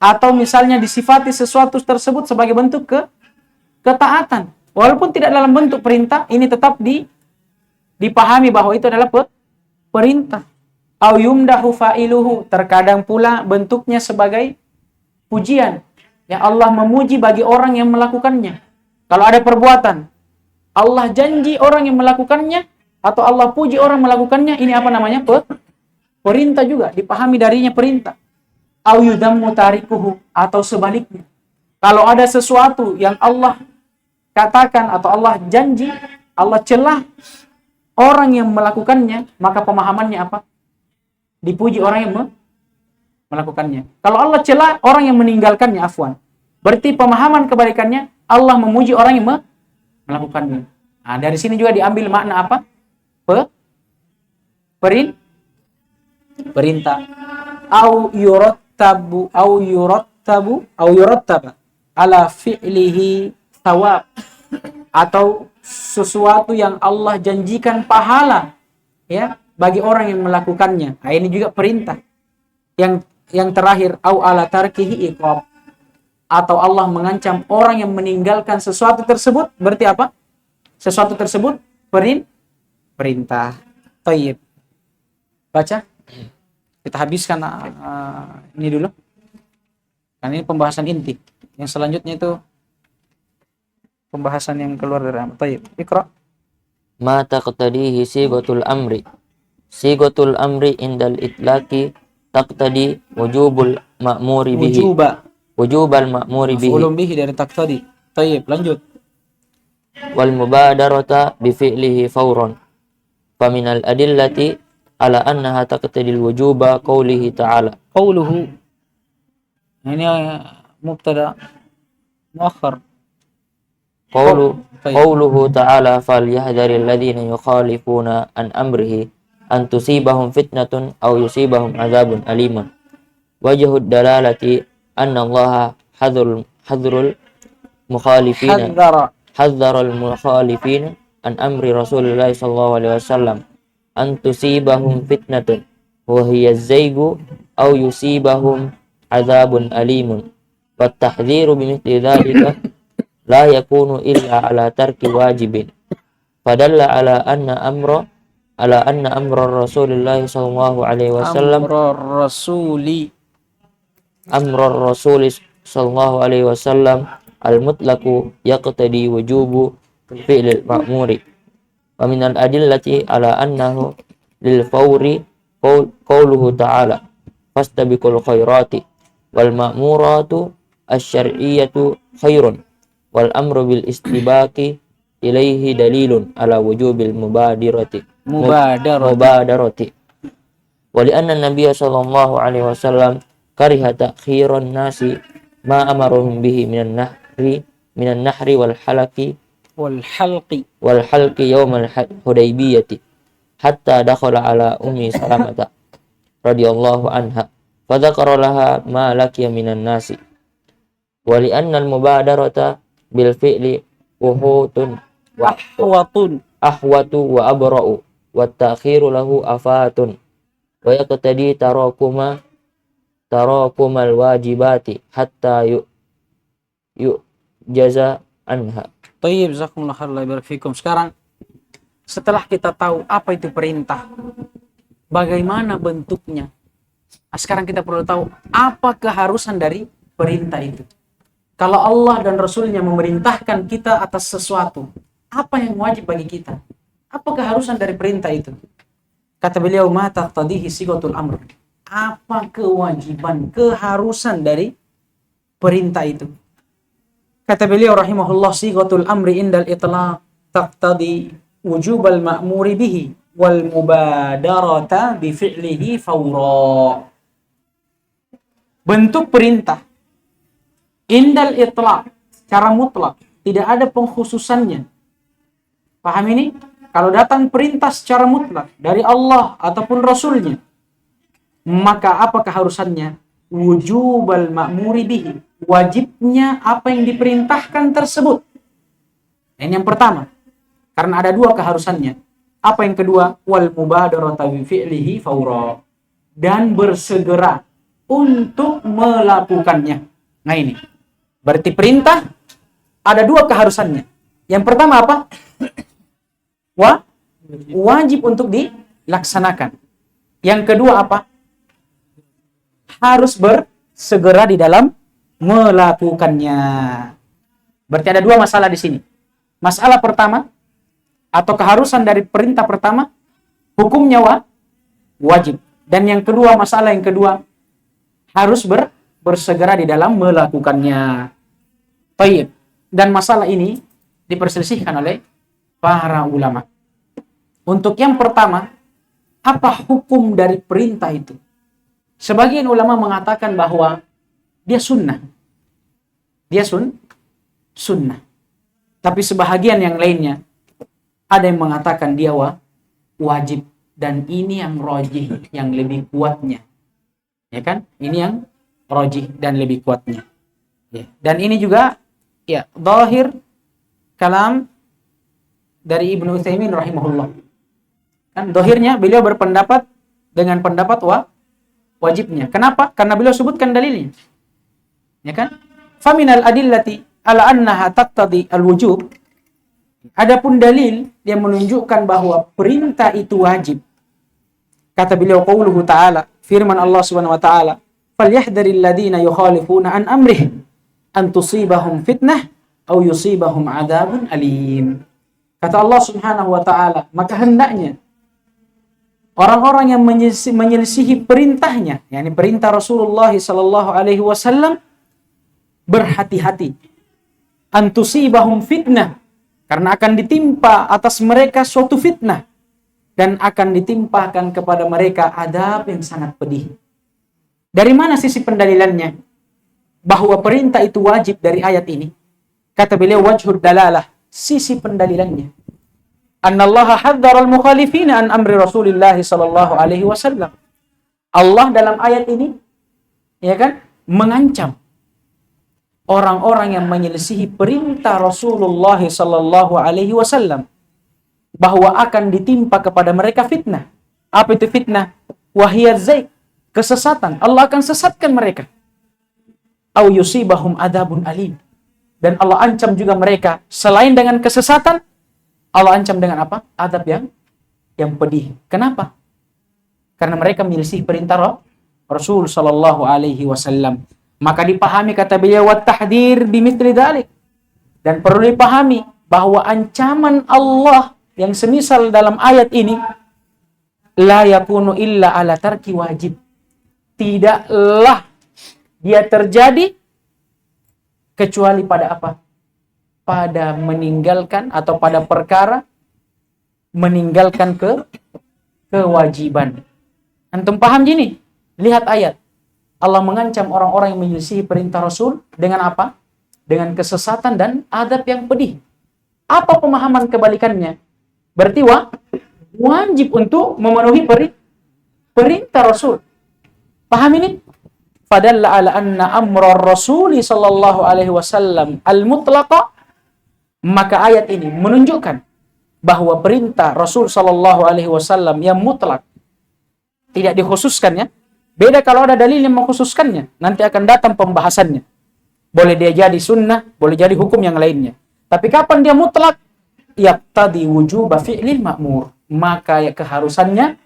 Atau misalnya disifati sesuatu tersebut sebagai bentuk ketaatan, walaupun tidak dalam bentuk perintah, ini tetap dipahami bahwa itu adalah perintah. Au yumdahu fa'iluhu, terkadang pula bentuknya sebagai pujian. Ya, Allah memuji bagi orang yang melakukannya. Kalau ada perbuatan, Allah janji orang yang melakukannya, atau Allah puji orang melakukannya, ini apa namanya? Perintah juga, dipahami darinya perintah. Au yudammu tarikuhu, atau sebaliknya. Kalau ada sesuatu yang Allah katakan atau Allah janji, Allah celah orang yang melakukannya, maka pemahamannya apa? Dipuji orang yang melakukannya. Kalau Allah celah orang yang meninggalkannya, afwan. Berarti pemahaman kebalikannya, Allah memuji orang yang melakukannya. Nah, dari sini juga diambil makna apa? Perintah. Au yurattaba ala fi'lihi thawab. Atau sesuatu yang Allah janjikan pahala ya bagi orang yang melakukannya. Nah, ini juga perintah. Yang terakhir, au ala tarkihi iqab, atau Allah mengancam orang yang meninggalkan sesuatu tersebut, berarti apa? Sesuatu tersebut perintah. Thayyib. Baca. Kita habiskan ini dulu. Kan ini pembahasan inti. Yang selanjutnya itu pembahasan yang keluar dari amr. Taib. Iqra. Ma taqtadihi sigatul amri. Sigatul amri indal itlaqi taqtadi wujubul ma'muri bihi. Wujubal ma'muri bihi. Maf'ulun bihi dari taqtadi. Taib, lanjut. Wal mubadarata bi fi'lihi fawran. Faminal adillati ala annaha taqtadil wujuba qawlihi ta'ala. Qawluhu. Ini mubtada muakhar. Qawluhu ta'ala falyahdharil ladzina yukhalifuna an amrihi an tusibahum fitnatun aw yusibahum adzabun alimun. Wajhud dalalati anna Allaha hadhrul mukhalifina hadzarul mukhalifina an amri Rasulullah sallallahu alaihi wasallam an tusibahum fitnatun wa hiya zaygu aw yusibahum adzabun alimun. Wa tahdhiru bimithli dhalika la yakunu illa ala tarki wajibin. Fadalla ala anna amra Rasulullah sallallahu alaihi wasallam amra rasuli sallallahu alaihi wasallam al-mutlaqu yaqtadi wujubu fi'lil ma'muri. Wa minal adillati ala annahu lil fawri qawluhu ta'ala fastabiqul khairati wal ma'muratu asy-syar'iyyatu khairun wal amru bil istibaqi ilaihi dalilun ala wujubil mubadarati wa li anna nabiyya sallallahu alaihi wasallam kariha ta'khiran nasi ma amaruhum bihi minan nahri wal halqi yawm al hudaybiyati hatta dakhala ala ummi salamata radhiyallahu anha fa dzakara laha ma laqiya minan nasi wa li anna al mubadarata bil fi'li uhutun wa ahwatu wa abra'u wa ta'khiru lahu afatun wa yaqtadi tarakumal wajibati hatta jaza anha. Tayyib, jazakumullah khairan, barik fikum. Sekarang setelah kita tahu apa itu perintah, bagaimana bentuknya, sekarang kita perlu tahu apa keharusan dari perintah itu. Kalau Allah dan Rasulnya memerintahkan kita atas sesuatu, apa yang wajib bagi kita? Apa keharusan dari perintah itu? Kata beliau, ma taqtadihi sigatul amr. Apa kewajiban, keharusan dari perintah itu? Kata beliau rahimahullah, sigatul amri indal itlaq taqtadi wujubal ma'muri bihi wal mubadarata bi fi'lihi fawra. Bentuk perintah indal itlaq secara mutlak, tidak ada pengkhususannya. Paham ini? Kalau datang perintah secara mutlak dari Allah ataupun Rasulnya, maka apa keharusannya? Wujubal ma'muri bihi, wajibnya apa yang diperintahkan tersebut. Ini yang pertama, karena ada dua keharusannya. Apa yang kedua? Wal mubadarata bi fi'lihi fawra, dan bersegera untuk melakukannya. Nah ini berarti perintah ada dua keharusannya. Yang pertama apa? Wajib untuk dilaksanakan. Yang kedua apa? Harus bersegera di dalam melakukannya. Berarti ada dua masalah di sini. Masalah pertama atau keharusan dari perintah pertama, hukumnya wajib. Dan yang kedua, masalah yang kedua, harus bersegera di dalam melakukannya. Baik. Dan masalah ini diperselisihkan oleh para ulama. Untuk yang pertama, apa hukum dari perintah itu? Sebagian ulama mengatakan bahwa dia sunnah. Dia sunnah. Tapi sebahagian yang lainnya ada yang mengatakan dia wajib. Dan ini yang rajih, yang lebih kuatnya. Ya kan? Ini yang rajih dan lebih kuatnya. Ya. Dan ini juga zahir kalam dari Ibnu Utsaimin rahimahullah. Kan zahirnya beliau berpendapat dengan pendapat wajibnya. Kenapa? Karena beliau sebutkan dalilnya. Ya kan? Faminal adillati ala annaha taqtadi al-wujub. Adapun dalil yang menunjukkan bahwa perintah itu wajib. Kata beliau qauluhu ta'ala, firman Allah Subhanahu wa ta'ala, "Falyahdharil ladzina yukhalifuna an amrih an tusibahum fitnah au yusibahum adzabun alim. Kata Allah Subhanahu wa taala, maka hendaknya orang-orang yang menyelisihi perintahnya, yakni perintah Rasulullah sallallahu alaihi wasallam, berhati-hati. Antusibahum fitnah, karena akan ditimpa atas mereka suatu fitnah dan akan ditimpakan kepada mereka adab yang sangat pedih. Dari mana sisi pendalilannya bahwa perintah itu wajib dari ayat ini? Kata beliau, wajhud dalalah, sisi pendalilannya, annallaha hadzara al-mukhalifina an amri Rasulillah sallallahu alaihi wasallam. Allah dalam ayat ini, ya kan, mengancam orang-orang yang menyelisihi perintah Rasulullah sallallahu alaihi wasallam bahwa akan ditimpa kepada mereka fitnah. Apa itu fitnah? Wahiyaz zaik, kesesatan. Allah akan sesatkan mereka. Au yusibahum adzabun alim. Dan Allah ancam juga mereka selain dengan kesesatan, Allah ancam dengan apa? Adab yang pedih. Kenapa? Karena mereka menyelisih perintah Rasul sallallahu alaihi wasallam. Maka dipahami, kata beliau, wat tahdir bimithli dzalik. Dan perlu dipahami bahwa ancaman Allah yang semisal dalam ayat ini la yakunu illa ala tarki wajib. Tidaklah dia terjadi kecuali pada apa? Pada meninggalkan atau pada perkara meninggalkan kewajiban. Antum paham gini? Lihat ayat. Allah mengancam orang-orang yang menyelisihi perintah Rasul dengan apa? Dengan kesesatan dan adab yang pedih. Apa pemahaman kebalikannya? Berarti wajib untuk memenuhi perintah Rasul. Paham ini? Fadalla ala anna amra Rasuli sallallahu alaihi wasallam al-mutlaqa. Maka ayat ini menunjukkan bahwa perintah Rasul sallallahu alaihi wasallam yang mutlak, tidak dikhususkannya. Beda kalau ada dalil yang mengkhususkannya, nanti akan datang pembahasannya. Boleh dia jadi sunnah, boleh jadi hukum yang lainnya. Tapi kapan dia mutlak? Yaqtadi wujuba fi'lil ma'mur. Maka keharusannya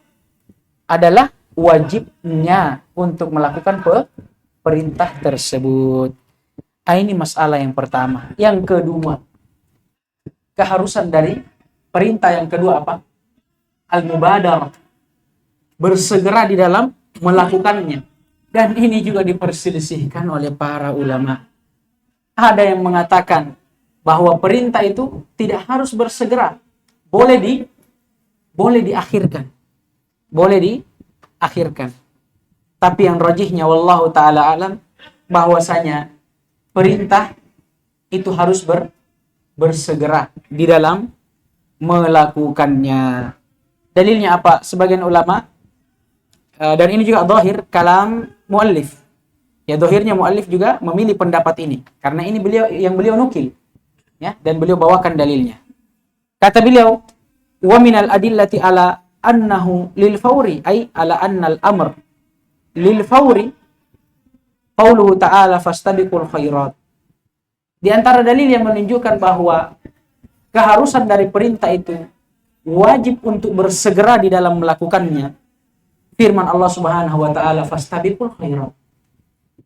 adalah wajibnya untuk melakukan perintah tersebut. Ini masalah yang pertama. Yang kedua, keharusan dari perintah yang kedua apa? Al-mubadarah. Bersegera di dalam melakukannya. Dan ini juga diperselisihkan oleh para ulama. Ada yang mengatakan bahwa perintah itu tidak harus bersegera. Boleh diakhirkan. Boleh diakhirkan. Tapi yang rajihnya wallahu taala alam bahwasanya perintah itu harus bersegera di dalam melakukannya. Dalilnya apa? Sebagian ulama, dan ini juga zahir kalam muallif. Ya, zahirnya muallif juga memilih pendapat ini karena ini beliau nukil, ya, dan beliau bawakan dalilnya. Kata beliau, wa minal adillati ala annahu lil fawri, ay ala annal amr lil fawri qauluhu ta'ala fastabiqul khairat. Di antara dalil yang menunjukkan bahwa keharusan dari perintah itu wajib untuk bersegera di dalam melakukannya, firman Allah Subhanahu wa taala fastabiqul khairat.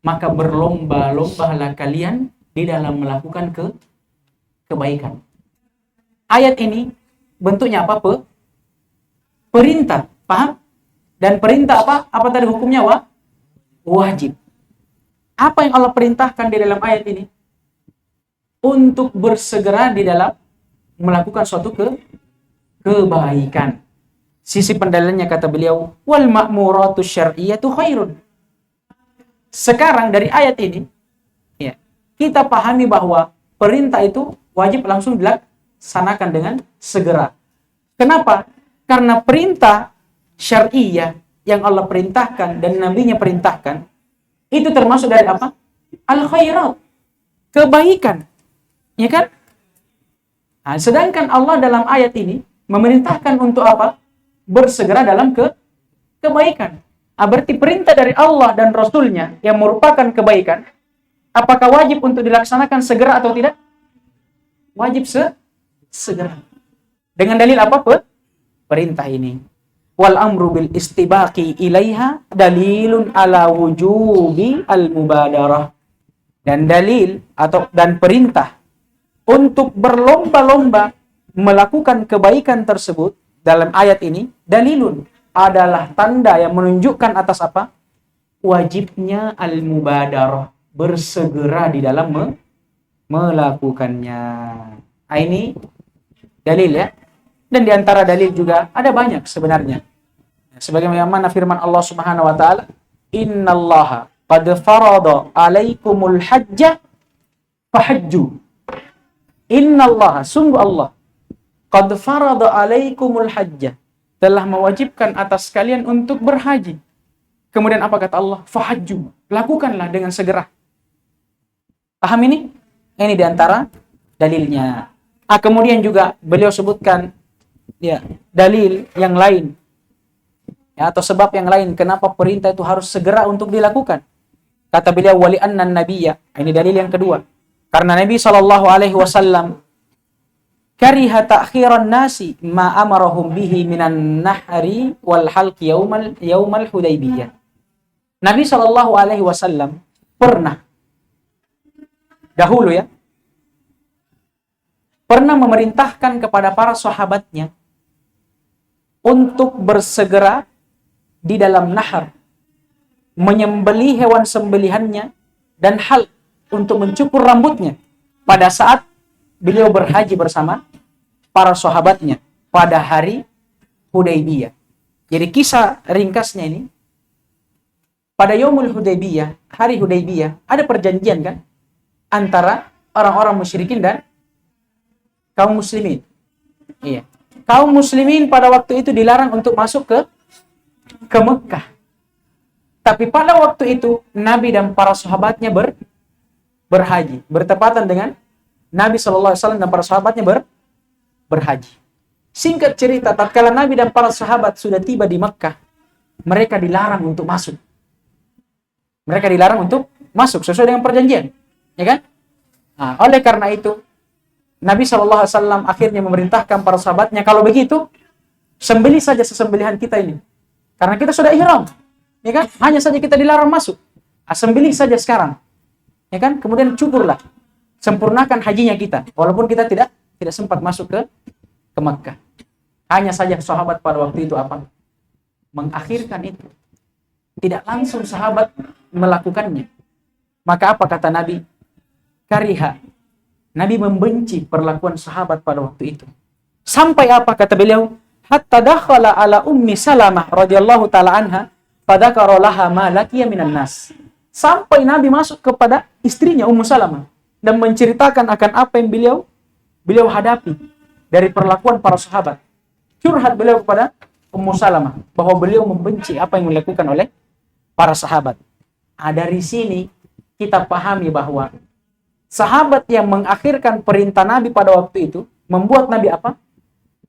Maka berlomba-lombalah kalian di dalam melakukan kebaikan. Ayat ini bentuknya apa? Perintah, paham? Dan perintah apa? Apa tadi hukumnya? Wajib. Apa yang Allah perintahkan di dalam ayat ini? Untuk bersegera di dalam melakukan suatu kebaikan. Sisi pendalilannya kata beliau, wal ma'muratu syar'iyyatu khairun. Sekarang dari ayat ini, ya, kita pahami bahwa perintah itu wajib langsung dilaksanakan dengan segera. Kenapa? Karena perintah syar'iyyah yang Allah perintahkan dan nabinya perintahkan itu termasuk dari apa? Al-khairat, kebaikan. Ya kan? Nah, sedangkan Allah dalam ayat ini memerintahkan untuk apa? Bersegera dalam kebaikan. Berarti perintah dari Allah dan Rasulnya yang merupakan kebaikan, apakah wajib untuk dilaksanakan segera atau tidak? Wajib segera. Dengan dalil apa? Perintah ini. Wal amru bil istibaqi ilaiha dalilun ala wujubi al mubadarah. Dan dalil dan perintah untuk berlomba-lomba melakukan kebaikan tersebut dalam ayat ini dalilun, adalah tanda yang menunjukkan atas apa? Wajibnya al-mubadarah, bersegera di dalam melakukannya. Ini dalil ya. Dan di antara dalil juga ada banyak sebenarnya. Sebagaimana firman Allah Subhanahu wa taala, "Innallaha qad farada 'alaikumul hajja fahajju." Innallaha, sungguh Allah, qad farada 'alaikumul hajja, telah mewajibkan atas kalian untuk berhaji. Kemudian apa kata Allah? Fahajju, lakukanlah dengan segera. Paham ini? Ini di antara dalilnya. Kemudian juga beliau sebutkan ya dalil yang lain ya, atau sebab yang lain kenapa perintah itu harus segera untuk dilakukan. Kata beliau, wali anna nabiyya, ini dalil yang kedua, karena Nabi SAW kariha ta'khiran nasi ma amarahum bihi minan nahri wal halqi yaumal Hudaybiyah. Nabi SAW pernah dahulu ya, pernah memerintahkan kepada para sahabatnya untuk bersegera di dalam nahar, menyembelih hewan sembelihannya, dan hal untuk mencukur rambutnya pada saat beliau berhaji bersama para sahabatnya pada hari Hudaybiyah. Jadi kisah ringkasnya ini, pada Yaumul Hudaybiyah, hari Hudaybiyah, ada perjanjian kan antara orang-orang musyrikin dan kaum muslimin. Iya. Kaum muslimin pada waktu itu dilarang untuk masuk ke Mekah. Tapi pada waktu itu Nabi dan para sahabatnya berhaji, bertepatan dengan Nabi SAW dan para sahabatnya berhaji. Singkat cerita, tatkala Nabi dan para sahabat sudah tiba di Mekah, mereka dilarang untuk masuk. Mereka dilarang untuk masuk sesuai dengan perjanjian, ya kan? Nah, oleh karena itu Nabi SAW akhirnya memerintahkan para sahabatnya, kalau begitu sembelih saja sesembelihan kita ini, karena kita sudah ihram, ya kan? Hanya saja kita dilarang masuk. Sembelih saja sekarang, ya kan? Kemudian cukurlah, sempurnakan hajinya kita, walaupun kita tidak sempat masuk ke Makkah. Hanya saja sahabat pada waktu itu apa? Mengakhirkan itu. Tidak langsung sahabat melakukannya. Maka apa kata Nabi? Kariha. Nabi membenci perlakuan sahabat pada waktu itu. Sampai apa kata beliau? Hatta dakhala ala ummi Salamah radhiyallahu taala anha, fadzakara laha ma laqiya minan nas. Sampai Nabi masuk kepada istrinya Ummu Salamah dan menceritakan akan apa yang beliau hadapi dari perlakuan para sahabat. Curhat beliau kepada Ummu Salamah bahwa beliau membenci apa yang dilakukan oleh para sahabat. Dari sini kita pahami bahwa sahabat yang mengakhirkan perintah Nabi pada waktu itu membuat Nabi apa?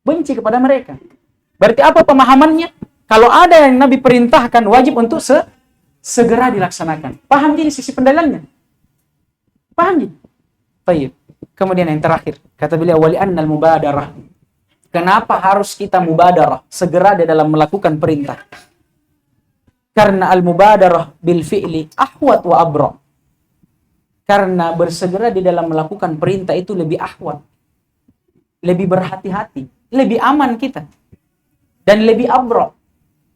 Benci kepada mereka. Berarti apa pemahamannya? Kalau ada yang Nabi perintahkan wajib untuk segera dilaksanakan. Paham jadi sisi pendalilannya? Paham jadi? Baik. Kemudian yang terakhir, kata beliau wali annal mubadarah. Kenapa harus kita mubadarah? Segera di dalam melakukan perintah. Karena al-mubadarah bil fi'li ahwat wa abra. Karena bersegera di dalam melakukan perintah itu lebih ahwat, lebih berhati-hati, lebih aman kita, dan lebih abra,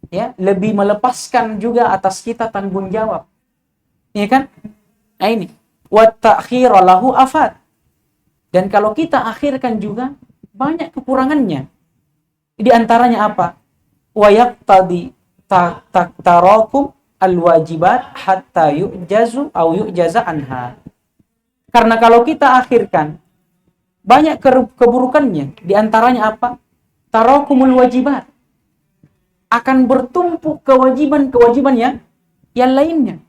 ya, lebih melepaskan juga atas kita tanggung jawab, ya kan? Nah ini, wa ta'khira lahu afat. Dan kalau kita akhirkan juga banyak kekurangannya. Di antaranya apa? Wa yaqtadi tarakum al-wajibat hatta yu'jazu au yu'jaza anha. Karena kalau kita akhirkan banyak keburukannya, di antaranya apa? Tarakumul wajibat. Akan bertumpuk kewajiban-kewajiban yang lainnya.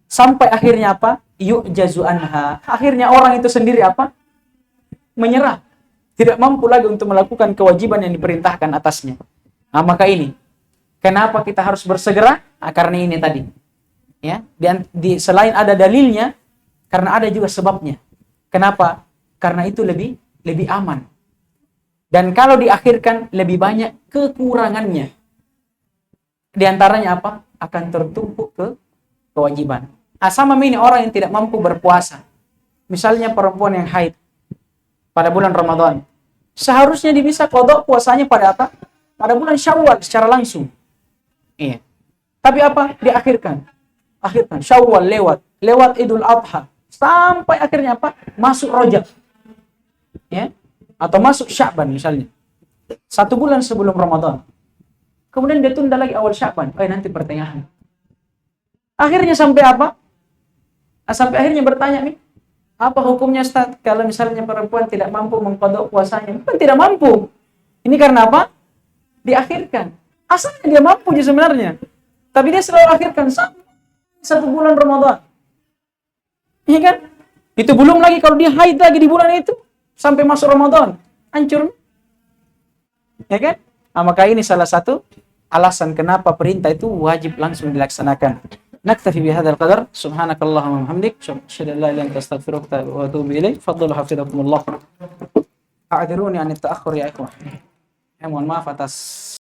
Sampai akhirnya apa? Yu'jazu anha. Akhirnya orang itu sendiri apa? Menyerah. Tidak mampu lagi untuk melakukan kewajiban yang diperintahkan atasnya. Nah, maka ini kenapa kita harus bersegera? Karena ini tadi. Ya, selain ada dalilnya, karena ada juga sebabnya. Kenapa? Karena itu lebih aman. Dan kalau diakhirkan lebih banyak kekurangannya. Di antaranya apa? Akan tertumpuk ke kewajiban. Sama ini orang yang tidak mampu berpuasa. Misalnya perempuan yang haid. pada bulan Ramadan. Seharusnya dia bisa qada puasanya pada apa? Pada bulan Syawal secara langsung. Iya. Tapi apa? Diakhirkan. Akhirkan Syawal lewat Idul Adha sampai akhirnya apa? Masuk Rajab. Ya. Atau masuk Sya'ban misalnya. 1 bulan sebelum Ramadan. Kemudian dia tunda lagi awal Sya'ban. Nanti pertengahan. Akhirnya sampai apa? Sampai akhirnya bertanya nih, apa hukumnya Ustaz kalau misalnya perempuan tidak mampu mengqada puasanya? Bukan tidak mampu. Ini karena apa? Diakhirkan. Asalnya dia mampu aja sebenarnya. Tapi dia selalu akhirkan sampai 1 bulan Ramadan. Iya kan? Itu belum lagi kalau dia haid lagi di bulan itu sampai masuk Ramadan. Hancur. Ya kan? Maka ini salah satu alasan kenapa perintah itu wajib langsung dilaksanakan. نكتفي بهذا القدر سبحانك اللهم وبحمدك أشهد أن لا إله إلا أنت أستغفرك وأتوب إليك فضل حفظكم الله أعذروني عن التأخر يا إخوة. Mohon maaf atas